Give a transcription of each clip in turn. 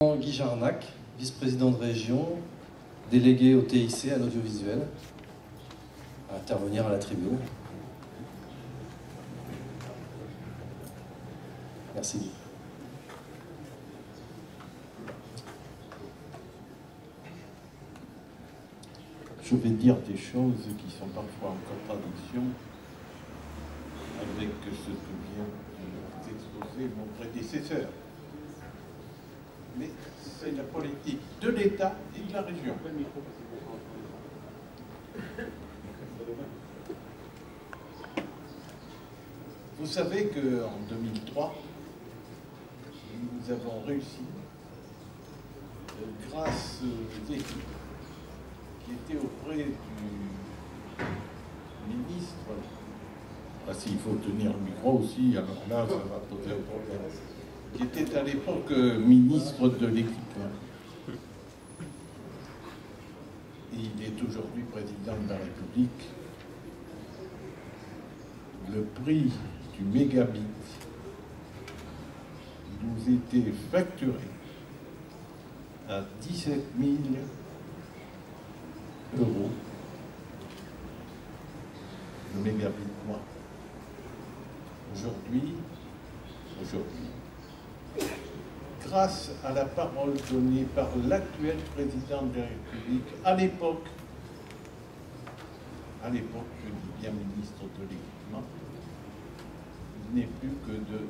Guy Jarnac, vice-président de région, délégué au TIC à l'audiovisuel, à intervenir à la tribune. Merci. Je vais dire des choses qui sont parfois en contradiction avec ce que vient d'exposer mon prédécesseur. Mais c'est la politique de l'État et de la région. Vous savez qu'en 2003, nous avons réussi, grâce aux équipes qui étaient auprès du ministre, s'il faut tenir le micro aussi, alors là, ça va poser un problème, qui était à l'époque ministre de l'équipement. Il est aujourd'hui président de la République. Le prix du mégabit nous était facturé à 17 000 euros le mégabit mois. Aujourd'hui, grâce à la parole donnée par l'actuel président de la République, à l'époque, je dis bien ministre de l'équipement, il n'est plus que de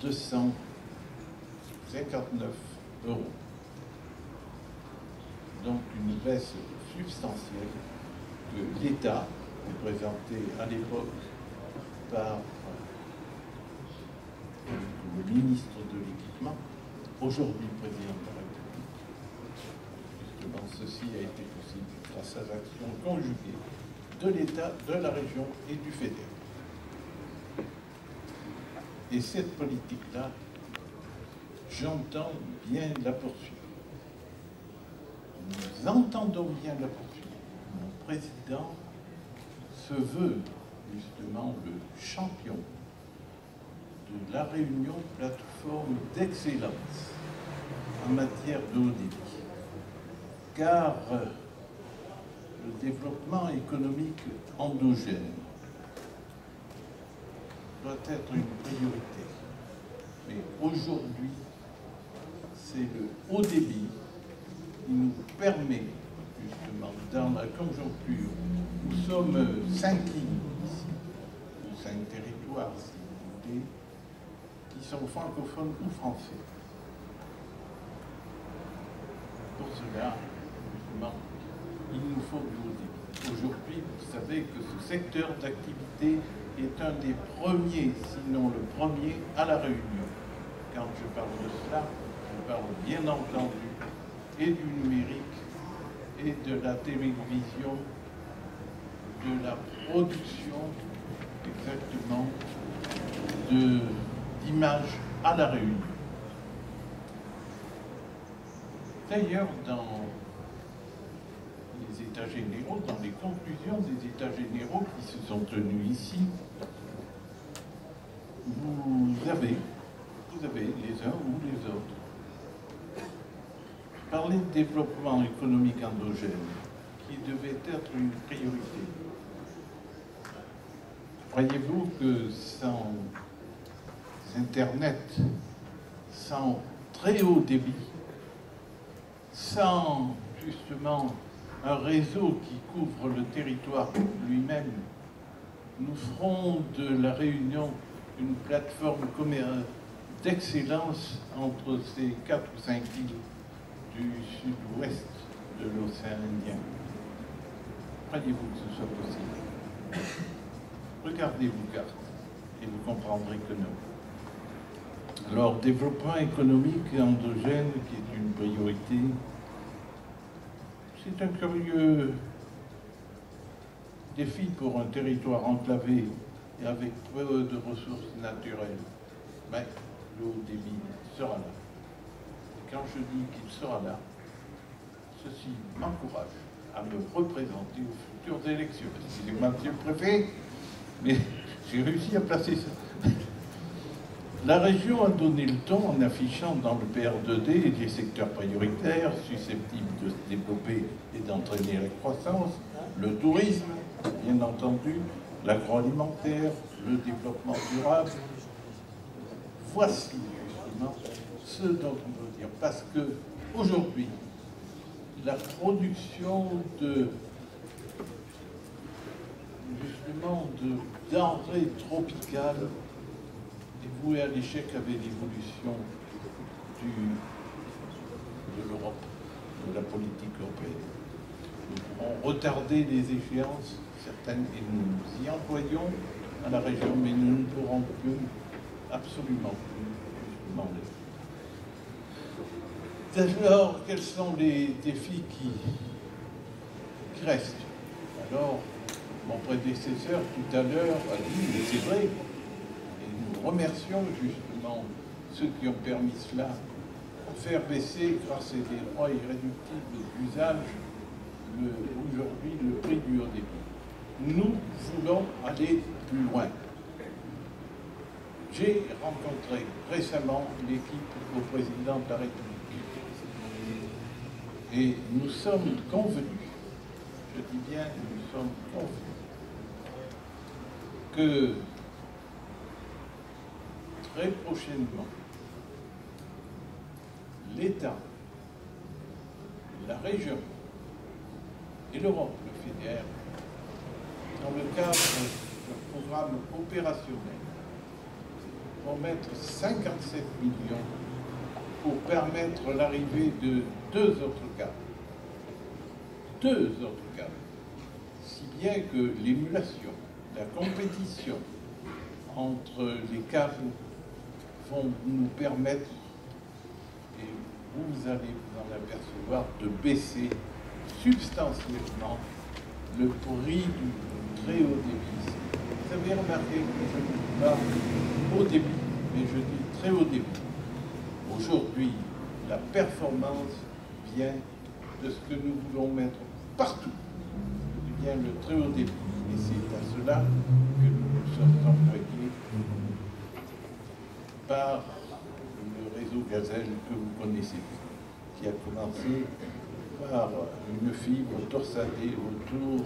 259 euros. Donc une baisse substantielle que l'État, représenté à l'époque par le ministre de l'équipement, aujourd'hui président de la République. Justement, ceci a été possible grâce à l'action conjuguée de l'État, de la région et du fédéral. Et cette politique-là, j'entends bien la poursuivre. Nous entendons bien la poursuivre. Mon président se veut justement le champion de la Réunion plateforme d'excellence en matière de haut débit. Car le développement économique endogène doit être une priorité. Mais aujourd'hui, c'est le haut débit qui nous permet, justement, dans la conjoncture, nous sommes 5 lignes ici, ou 5 territoires, si vous voulez, qui sont francophones ou français. Pour cela, justement, il nous faut du haut débit. Aujourd'hui, vous savez que ce secteur d'activité est un des premiers, sinon le premier, à La Réunion. Quand je parle de cela, je parle bien entendu et du numérique, et de la télévision, de la production, exactement, d'images à La Réunion. D'ailleurs, dans les États généraux, dans les conclusions des États généraux qui se sont tenus ici, vous avez les uns ou les autres parlé de développement économique endogène qui devait être une priorité. Croyez-vous que sans Internet, sans très haut débit, sans justement un réseau qui couvre le territoire lui-même, nous ferons de La Réunion une plateforme d'excellence entre ces 4 ou 5 îles du sud-ouest de l'océan Indien? Croyez-vous que ce soit possible? Regardez vos cartes et vous comprendrez que non. Alors, développement économique endogène, qui est une priorité, c'est un curieux défi pour un territoire enclavé et avec peu de ressources naturelles. Mais le haut débit sera là. Et quand je dis qu'il sera là, ceci m'encourage à me représenter aux futures élections. Excusez-moi, monsieur le préfet, mais j'ai réussi à placer ça. La région a donné le ton en affichant dans le PR2D des secteurs prioritaires susceptibles de se développer et d'entraîner la croissance, le tourisme, bien entendu, l'agroalimentaire, le développement durable. Voici justement ce dont on veut dire, parce que aujourd'hui, la production de denrées tropicales est vouée à l'échec avec l'évolution de l'Europe, de la politique européenne. Nous pourrons retarder les échéances, certaines, et nous y employons à la région, mais nous ne pourrons plus, absolument plus, justement, alors, quels sont les défis qui restent? Alors, mon prédécesseur tout à l'heure a dit, mais c'est vrai, et nous remercions justement ceux qui ont permis cela, à faire baisser, grâce à des droits irréductibles d'usage, aujourd'hui le prix du haut débit. Nous voulons aller plus loin. J'ai rencontré récemment l'équipe au président de la République. Et nous sommes convenus, je dis bien nous sommes convenus, que très prochainement, l'État, la région et l'Europe, le FEDER, dans le cadre d'un programme opérationnel, vont mettre 57 millions pour permettre l'arrivée de deux autres caves. Deux autres caves. Si bien que l'émulation, la compétition entre les caves vont nous permettre, et vous allez vous en apercevoir, de baisser substantiellement le prix du très haut débit. Vous avez remarqué que je ne dis pas haut débit, mais je dis très haut débit. Aujourd'hui, la performance vient de ce que nous voulons mettre partout. Eh bien, le très haut débit. Et c'est à cela que nous nous sommes employés par le réseau Gazelle que vous connaissez, qui a commencé par une fibre torsadée autour